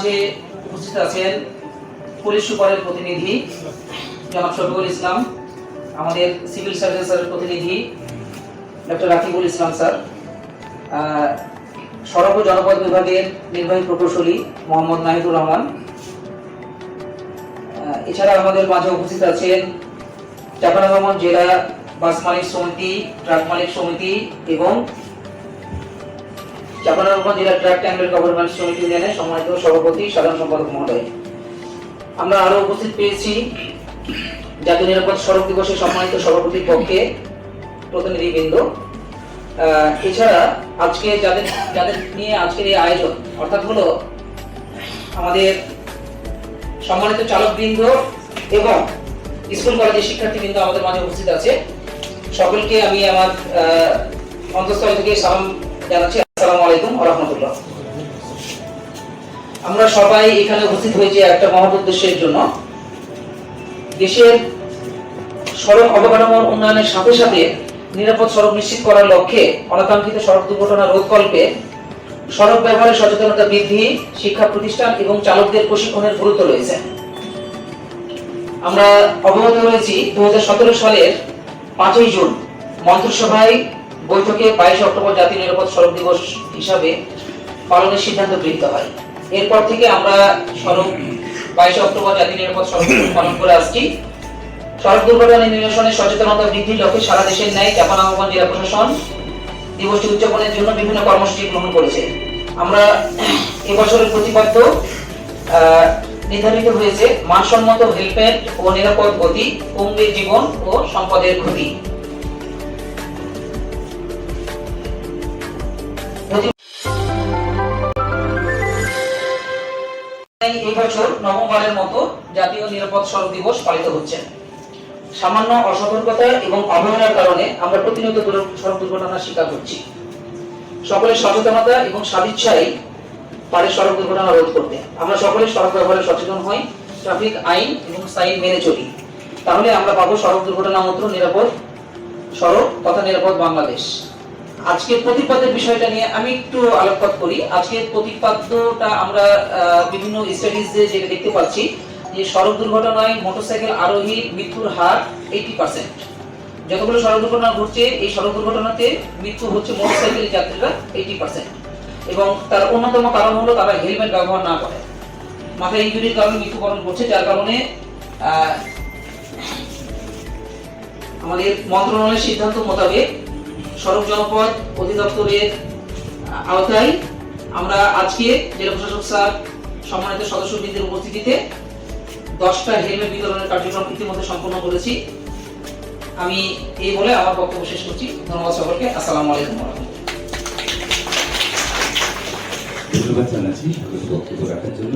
মাঝে উপস্থিত আছেন পুলিশ সুপারের প্রতিনিধি জনাব শফিকুল ইসলাম, আমাদের সিভিল সার্ভিসের প্রতিনিধি ডক্টর রাকিবুল ইসলাম স্যার, সড়ক ও জনপথ বিভাগের নির্বাহী প্রকৌশলী মোহাম্মদ নাহিদুর রহমান। এছাড়া আমাদের মাঝে উপস্থিত আছেন চাঁপাইনবাবগঞ্জ জেলা বাস মালিক সমিতি, ট্রাক মালিক সমিতি এবং চাঁপাইনবাবগঞ্জ জেলা ট্রাক ট্যাঙ্গেল গভর্নমেন্ট সমিতি ইউনিয়নের সম্মানিত সভাপতি সাধারণ সম্পাদক মহোদয়। আমরা আরো উপস্থিত পেয়েছি জাতীয় নিরাপদ সড়ক দিবসের সম্মানিত সভাপতির পক্ষে প্রতিনিধিবৃন্দ। এছাড়া আজকে যাদের নিয়ে আজকের এই আয়োজন অর্থাৎ হলো আমাদের সম্মানিত চালকবৃন্দ এবং স্কুল কলেজের শিক্ষার্থীবৃন্দ আমাদের মাঝে উপস্থিত আছে। সকলকে আমি আমার অন্তঃস্থল থেকে সালাম জানাচ্ছি। আসসালামু আলাইকুম ওয়া রাহমাতুল্লাহ। আমরা সবাই এখানে উপস্থিত হয়েছি একটা মহৎ উদ্দেশ্যের জন্য। দেশের সড়ক অবকাঠামোর উন্নয়নের সাথে সাথে নিরাপদ সড়ক নিশ্চিত করার লক্ষ্যে অনাকাঙ্ক্ষিত সড়ক দুর্ঘটনা রোধকল্পে সড়ক ব্যবহারের সচেতনতা বৃদ্ধি, শিক্ষা প্রতিষ্ঠান এবং চালকদের প্রশিক্ষণের গুরুত্ব রয়েছে। আমরা অবগত হয়েছি 2017 সালের 5ই জুন মন্ত্রিসভায় বৈঠকে 22 অক্টোবর জাতীয় নিরাপদ সড়ক দিবস হিসাবে পালনের সিদ্ধান্ত গৃহীত হয়। এরপর থেকে আমরা 22 অক্টোবর জাতীয় নিরাপদ সড়ক দিবস পালন করে আসছি। সড়ক দুর্ঘটনা নিরসনের সচেতনতা বৃদ্ধির লক্ষ্যে সারা দেশের ন্যায় চাঁপাইনবাবগঞ্জ জেলা প্রশাসন দিবসটি উদযাপনের জন্য বিভিন্ন কর্মসূচি গ্রহণ করেছে। আমরা এবছরের প্রতিপাদ্য নির্ধারিত হয়েছে মানসম্মত হেলমেট ও নিরাপদ গতি, কমবে জীবন ও সম্পদের ক্ষতি। এই বছর নবমবারের মতো জাতীয় নিরাপদ সড়ক দিবস পালিত হচ্ছে। সামান্য অসতর্কতা এবং অবহেলার কারণে আমরা প্রতিনিয়ত সড়ক দুর্ঘটনার শিকার হচ্ছি। সকলের সচেতনতা এবং সদিচ্ছাই পারে সড়ক দুর্ঘটনা রোধ করতে। আমরা সকলে সড়ক ব্যবহারে সচেতন হই, ট্রাফিক আইন এবং সাইন মেনে চলি, তাহলে আমরা পাবো সড়ক দুর্ঘটনা মুক্ত নিরাপদ সড়ক তথা নিরাপদ বাংলাদেশ। আজকের প্রতিপাদ্যের বিষয়টা নিয়ে আমি একটু আলোকপাত করি। আজকের প্রতিপাদ্যটা আমরা বিভিন্ন স্টাডিজে যেটা দেখতে পাচ্ছি যে সড়ক দুর্ঘটনায় মোটরসাইকেল আরোহী মৃত্যুর হার 80%। যতগুলো সড়ক দুর্ঘটনা ঘটছে এই সড়ক দুর্ঘটনাতে মৃত্যু হচ্ছে মোটরসাইকেল যাত্রীরা 80%। এবং তার অন্যতম কারণ হলো তারা হেলমেট ব্যবহার না করে, মাথা ইনজুরির কারণে মৃত্যুবরণ করছে। যার কারণে আমাদের মন্ত্রণালয়ের সিদ্ধান্ত মোতাবেক সড়ক জনপথ অধিদপ্তরের আওতায় আমরা আজকে জেলা প্রশাসক স্যার সম্মানিত সদস্যবৃন্দের উপস্থিতিতে 10টা হেলমেট বিতরণের কার্যক্রম ইতিমধ্যে সম্পন্ন করেছি। আমি এই বলে আমার বক্তব্য শেষ করছি। ধন্যবাদ সকলকে। আসসালামু আলাইকুম ওয়া রাহমাতুল্লাহ। ধন্যবাদ জানাচ্ছি বক্তব্য রাখার জন্য।